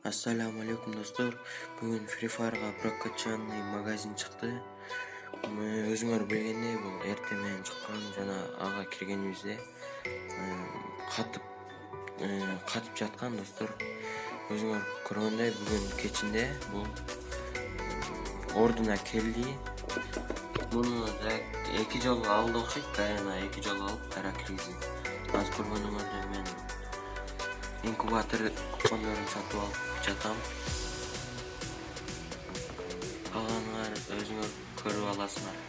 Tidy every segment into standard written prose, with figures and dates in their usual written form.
Ассаламу алейкум достор. Бүгін Free Fire'ға прокачанный магазин чыкты. Өзүңөр билгендей, бул эртең менен чыккан жана ага киргенибизде катып жаткан достор. Өзүңөр көргөндөй бүгүн кечинде бул ордуна келди. Муну да 2 жолу алды окшойт, Гарена 2 жолу алып кайра киргизди. Азыр көргөнүңөрдөй мен инкубатор купондорун сатып алып жатам. Калганыңар өзүңөр көрүп аласыңар.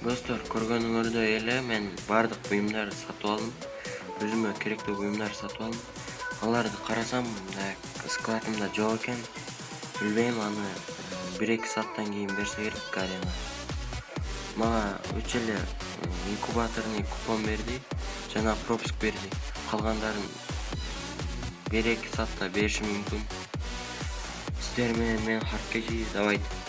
Достор, көргөнүңөрдөй эле мен бардык буюмдарды сатып алдым. Өзүмө керектүү буюмдарды сатып алдым. Аларды карасам, складымда жок экен. Билбейм, аны 1-2 сааттан кийин берсе керек Гарена. Мага 3 эле инкубаторный купон берди, жана пропуск берди. Калгандарын 1-2 саатта беришим мүмкүн. Сиздер менен мен Харкежи, давайте.